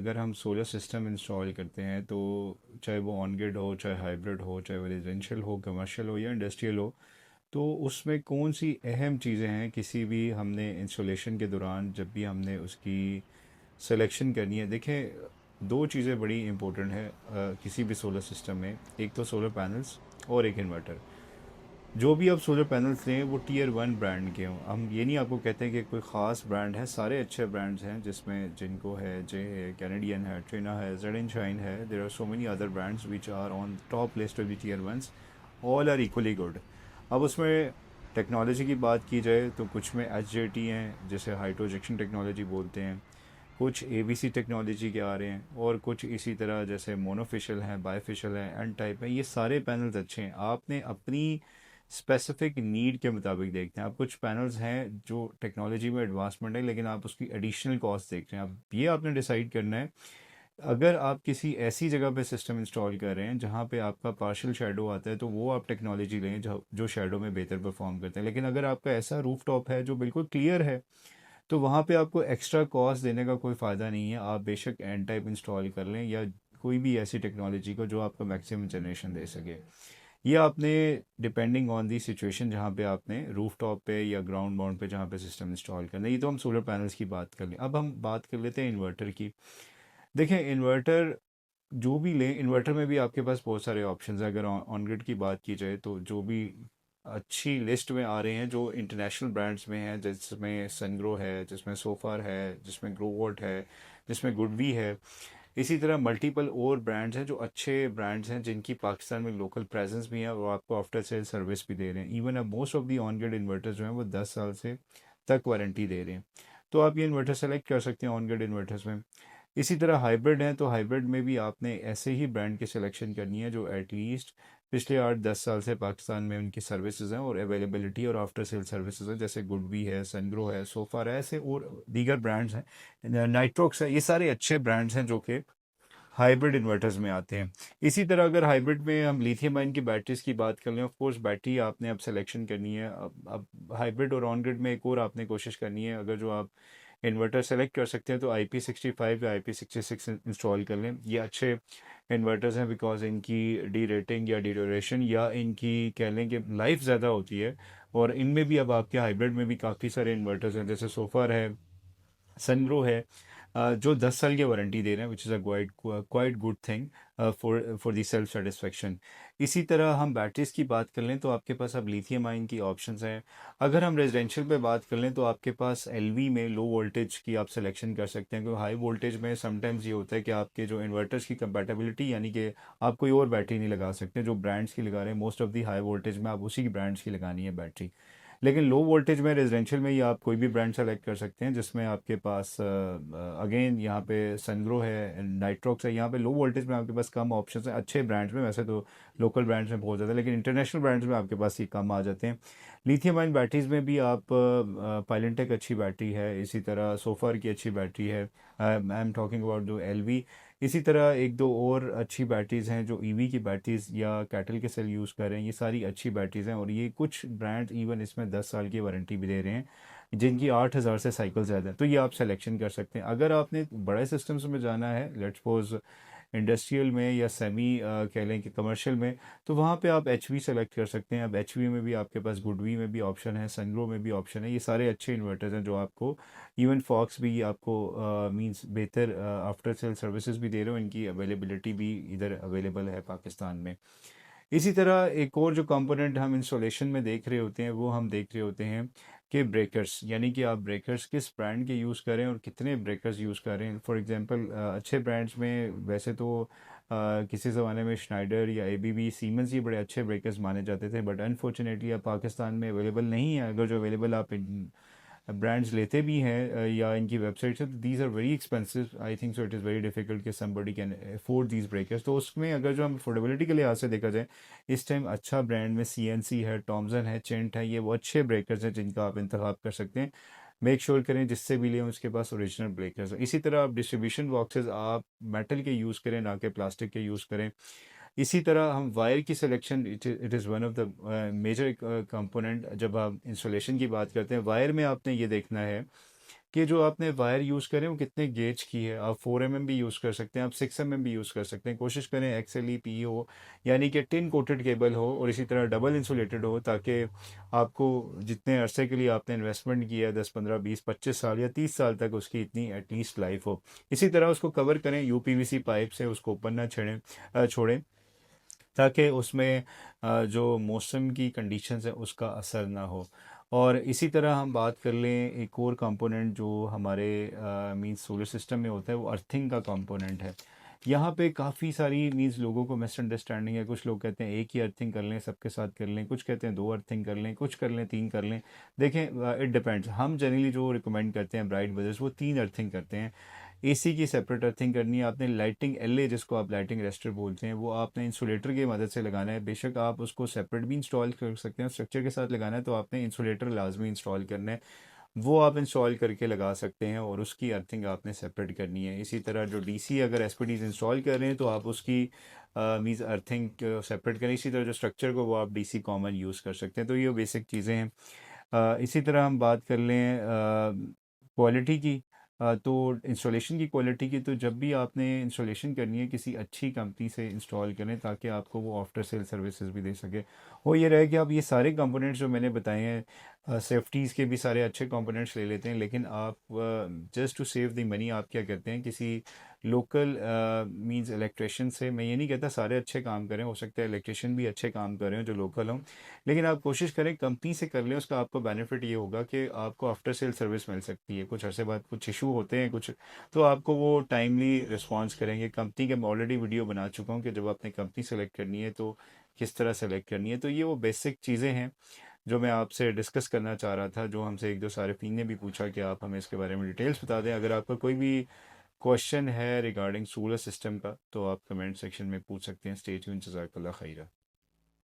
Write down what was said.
अगर हम solar system install करते हैं तो चाहे वो ऑन ग्रिड हो, चाहे हाइब्रिड हो, चाहे वो रेजिडेंशियल हो, कमर्शियल हो या इंडस्ट्रियल हो, तो उसमें कौन सी अहम चीज़ें हैं किसी भी हमने इंस्टॉलेशन के दौरान जब भी हमने उसकी सिलेक्शन करनी है। देखें, दो चीज़ें बड़ी इंपॉर्टेंट है किसी भी सोलर सिस्टम में। एक तो सोलर पैनल्स और एक इन्वर्टर। जो भी आप सोलर पैनल्स लें वो टीयर वन ब्रांड के हों। हम ये नहीं आपको कहते हैं कि कोई ख़ास ब्रांड है, सारे अच्छे ब्रांड्स हैं जिसमें जिनको है, जे है, कैनेडियन है, ट्रिना है, जेड एंड शाइन है, there are so many other brands which are on top list of the tier ones. All are equally good. अब उसमें टेक्नोलॉजी की बात की जाए तो कुछ में एच जे टी हैं जिसे हाइड्रोजेक्शन टेक्नोलॉजी बोलते हैं, कुछ ए बी सी टेक्नोलॉजी के आ रहे हैं, और कुछ इसी तरह जैसे मोनोफिशियल हैं, बायोफिशियल हैं, एन टाइप हैं। ये सारे पैनल्स अच्छे हैं, आपने अपनी स्पेसिफिक नीड के मुताबिक देखते हैं। आप कुछ पैनल्स हैं जो टेक्नोलॉजी में एडवांसमेंट है लेकिन आप उसकी एडिशनल कॉस्ट देख रहे हैं। अब ये आपने डिसाइड करना है। अगर आप किसी ऐसी जगह पे सिस्टम इंस्टॉल कर रहे हैं जहाँ पे आपका पार्शियल शेडो आता है तो वो आप टेक्नोलॉजी लें जो शेडो में बेहतर परफॉर्म करते हैं। लेकिन अगर आपका ऐसा रूफ टॉप है जो बिल्कुल क्लियर है तो वहाँ पे आपको एक्स्ट्रा कॉस्ट देने का कोई फ़ायदा नहीं है। आप बेशक एन टाइप इंस्टॉल कर लें या कोई भी ऐसी टेक्नोलॉजी को जो आपको मैक्सिमम जनरेशन दे सके। ये आपने डिपेंडिंग ऑन दी सिचुएशन जहाँ पे आपने रूफ टॉप पे या ग्राउंड माउंट पे जहाँ पे सिस्टम इंस्टॉल करना है। ये तो हम सोलर पैनल्स की बात कर लें। अब हम बात कर लेते हैं इन्वर्टर की। देखें, इन्वर्टर जो भी लें, इन्वर्टर में भी आपके पास बहुत सारे ऑप्शंस हैं। अगर ऑन ग्रिड की बात की जाए तो जो भी अच्छी लिस्ट में आ रहे हैं जो इंटरनेशनल ब्रांड्स में हैं, जिसमें सनग्रो है, जिसमें सोफार है, जिसमें ग्रोवोट है, जिसमें गुडवी है। इसी तरह मल्टीपल और ब्रांड्स हैं जो अच्छे ब्रांड्स हैं जिनकी पाकिस्तान में लोकल प्रेजेंस भी है और आपको आफ्टर सेल सर्विस भी दे रहे हैं। इवन अब most of the on grid inverters जो हैं वो 10 साल से तक वारंटी दे रहे हैं। तो आप ये इन्वर्टर सेलेक्ट कर सकते हैं ऑन ग्रिड इन्वर्टर्स में। इसी तरह हाइब्रिड है तो हाइब्रिड में भी आपने ऐसे ही ब्रांड की सिलेक्शन करनी है जो एटलीस्ट पिछले 8-10 साल से पाकिस्तान में उनकी सर्विसेज हैं और अवेलेबिलिटी और आफ्टर सेल सर्विसेज हैं, जैसे गुडवी है, सनग्रो है, सोफार है, ऐसे और दीगर ब्रांड्स हैं, नाइट्रोक्स है। ये सारे अच्छे ब्रांड्स हैं जो कि हाइब्रिड इन्वर्टर्स में आते हैं। इसी तरह अगर हाइब्रिड में हम लिथियम आयन की बैटरीज की बात कर लें, ऑफ कोर्स बैटरी आपने अब सिलेक्शन करनी है। अब हाइब्रिड और ऑन ग्रिड में एक और आपने कोशिश करनी है। अगर जो आप इन्वर्टर सेलेक्ट कर सकते हैं तो IP65 या IP66 इंस्टॉल कर लें। ये अच्छे इन्वर्टर्स हैं बिकॉज इनकी डी रेटिंग या डी ड्यूरेशन या इनकी कह लें कि लाइफ ज़्यादा होती है। और इनमें भी अब आपके हाइब्रिड में भी काफ़ी सारे इन्वर्टर्स हैं, जैसे सोफर है, सनग्रो है, जो 10 साल की वारंटी दे रहे हैं, which is a quite good thing for the self satisfaction. इसी तरह हम बैटरीज़ की बात कर लें तो आपके पास अब लिथियम आयन की ऑप्शंस हैं। अगर हम रेजिडेंशियल पे बात कर लें तो आपके पास एलवी में लो वोल्टेज की आप सिलेक्शन कर सकते हैं, क्योंकि हाई वोल्टेज में समटाइम्स ये होता है कि आपके जो इन्वर्टर्स की कंपैटिबिलिटी, यानी कि आप कोई और बैटरी नहीं लगा सकते जो ब्रांड्स की लगा रहे हैं। Most of the high voltage में आप उसी की ब्रांड्स की लगानी है बैटरी। लेकिन लो वोल्टेज में रेजिडेंशियल में ही आप कोई भी ब्रांड सेलेक्ट कर सकते हैं जिसमें आपके पास अगेन यहाँ पे सनग्रो है, नाइट्रोक्स है। यहाँ पे लो वोल्टेज में आपके पास कम ऑप्शंस हैं अच्छे ब्रांड्स में। वैसे तो लोकल ब्रांड्स में बहुत ज़्यादा, लेकिन इंटरनेशनल ब्रांड्स में आपके पास ये कम आ जाते हैं। लिथियम आयन बैटरीज में भी आप पाइलेंटेक अच्छी बैटरी है, इसी तरह सोफर की अच्छी बैटरी है। आई एम टॉकिंग अबाउट दो एलवी। इसी तरह एक दो और अच्छी बैटरीज़ हैं जो ईवी की बैटरीज़ या कैटल के सेल यूज़ कर रहे हैं। ये सारी अच्छी बैटरीज़ हैं और ये कुछ ब्रांड्स इवन इसमें 10 साल की वारंटी भी दे रहे हैं जिनकी 8,000 से साइकिल ज़्यादा है। तो ये आप सिलेक्शन कर सकते हैं। अगर आपने बड़े सिस्टम्स में जाना है, लेट्स सपोज इंडस्ट्रियल में या सेमी कह लें कि कमर्शियल में, तो वहाँ पे आप एच वी सेलेक्ट कर सकते हैं। अब एच वी में भी आपके पास गुडवी में भी ऑप्शन है, सनग्रो में भी ऑप्शन है। ये सारे अच्छे इन्वर्टर्स हैं जो आपको, इवन फॉक्स भी आपको मींस बेहतर आफ्टर सेल सर्विसेज भी दे रहे हो। इनकी अवेलेबिलिटी भी इधर अवेलेबल है पाकिस्तान में। इसी तरह एक और जो कंपोनेंट हम इंस्टॉलेशन में देख रहे होते हैं वो हम देख रहे होते हैं कि ब्रेकर्स, यानी कि आप ब्रेकर्स किस ब्रांड के यूज़ करें और कितने ब्रेकर्स यूज़ करें। फॉर एग्जांपल अच्छे ब्रांड्स में वैसे तो किसी ज़माने में श्नाइडर या ABB, सीमेंस, ये बड़े अच्छे ब्रेकर्स माने जाते थे, बट अनफॉर्चुनेटली अब पाकिस्तान में अवेलेबल नहीं है। अगर जो अवेलेबल आप ब्रांड्स लेते भी हैं या इनकी वेबसाइट से, तो these are very expensive. I think so it is very difficult कि somebody can afford these breakers. तो उसमें अगर जो हम अफोर्डेबिलिटी के लिहाज से देखा जाए, इस टाइम अच्छा ब्रांड में CNC है, टॉमसन है, चेंट है, ये वो अच्छे ब्रेकर्स हैं जिनका आप इंतखाब कर सकते हैं। मेक श्योर करें जिससे भी लें उसके पास ओरिजिनल ब्रेकर्स हैं। इसी तरह आप डिस्ट्रीब्यूशन बॉक्सेस आप मेटल के यूज़ करें, ना कि प्लास्टिक के यूज़ करें। इसी तरह हम वायर की selection, it is one of the major component. जब आप इंस्टॉलेशन की बात करते हैं वायर में, आपने ये देखना है कि जो आपने वायर यूज़ करें वो कितने गेज की है। आप 4 mm भी यूज़ कर सकते हैं, आप 6 mm भी यूज़ कर सकते हैं। कोशिश करें एक्सएलई पी हो, यानी कि टिन कोटेड केबल हो और इसी तरह डबल इंसुलेटेड हो, ताकि आपको जितने अरसे के लिए आपने इन्वेस्टमेंट किया है 10 15 20 25 साल या 30 साल तक उसकी इतनी एटलीस्ट लाइफ हो। इसी तरह उसको कवर करें यूपीवीसी पाइप से, उसको ऊपर ना छोड़ें, ताकि उसमें जो मौसम की कंडीशंस है उसका असर ना हो। और इसी तरह हम बात कर लें एक और कंपोनेंट जो हमारे मींस सोलर सिस्टम में होता है, वो अर्थिंग का कंपोनेंट है। यहाँ पे काफ़ी सारी मींस लोगों को मिसअंडरस्टैंडिंग है। कुछ लोग कहते हैं एक ही अर्थिंग कर लें, सबके साथ कर लें, कुछ कहते हैं 2 अर्थिंग कर लें, कुछ कर लें 3 कर लें। देखें, इट डिपेंड्स। हम जनरली जो रिकमेंड करते हैं ब्राइट ब्रदर्स, वो 3 अर्थिंग करते हैं। एसी की सेपरेट अर्थिंग करनी है आपने। लाइटिंग एलए जिसको आप लाइटिंग रेस्टर बोलते हैं, वो आपने इंसुलेटर की मदद से लगाना है। बेशक आप उसको सेपरेट भी इंस्टॉल कर सकते हैं, स्ट्रक्चर के साथ लगाना है तो आपने इंसुलेटर लाजमी इंस्टॉल करना है। वो आप इंस्टॉल करके लगा सकते हैं और उसकी अर्थिंग आपने सेपरेट करनी है। इसी तरह जो डीसी अगर एसपीडीज इंस्टॉल कर रहे हैं तो आप उसकी मीन्स अर्थिंग सेपरेट करें। इसी तरह जो स्ट्रक्चर को वो आप डीसी कॉमन यूज़ कर सकते हैं। तो ये बेसिक चीज़ें हैं। इसी तरह हम बात कर लें क्वालिटी की, तो इंस्टॉलेशन की क्वालिटी की, तो जब भी आपने इंस्टॉलेशन करनी है किसी अच्छी कंपनी से इंस्टॉल करें ताकि आपको वो आफ्टर सेल सर्विसेज भी दे सके। वो ये रहे कि आप ये सारे कंपोनेंट्स जो मैंने बताए हैं, सेफ्टीज़ के भी सारे अच्छे कंपोनेंट्स ले लेते हैं, लेकिन आप just to save the money आप क्या करते हैं, किसी लोकल मींस इलेक्ट्रिशियन से। मैं ये नहीं कहता सारे अच्छे काम करें, हो सकता है इलेक्ट्रिशियन भी अच्छे काम कर रहे हो जो लोकल हों, लेकिन आप कोशिश करें कंपनी से कर लें। उसका आपको बेनिफिट ये होगा कि आपको आफ्टर सेल सर्विस मिल सकती है। कुछ अरसे बाद कुछ इशू होते हैं कुछ, तो आपको वो टाइमली रिस्पॉन्स करेंगे। कंपनी के मैं ऑलरेडी वीडियो बना चुका हूँ कि जब आपने कंपनी सेलेक्ट करनी है तो किस तरह सेलेक्ट करनी है। तो ये वो बेसिक चीज़ें हैं जो मैं आपसे डिस्कस करना चाह रहा था, जो हमसे एक दो सारिफीन ने भी पूछा कि आप हमें इसके बारे में डिटेल्स बता दें। अगर आपका कोई भी क्वेश्चन है रिगार्डिंग सोलर सिस्टम का तो आप कमेंट सेक्शन में पूछ सकते हैं। स्टे ट्यून्ड, जज़ाकल्लाह खैरा।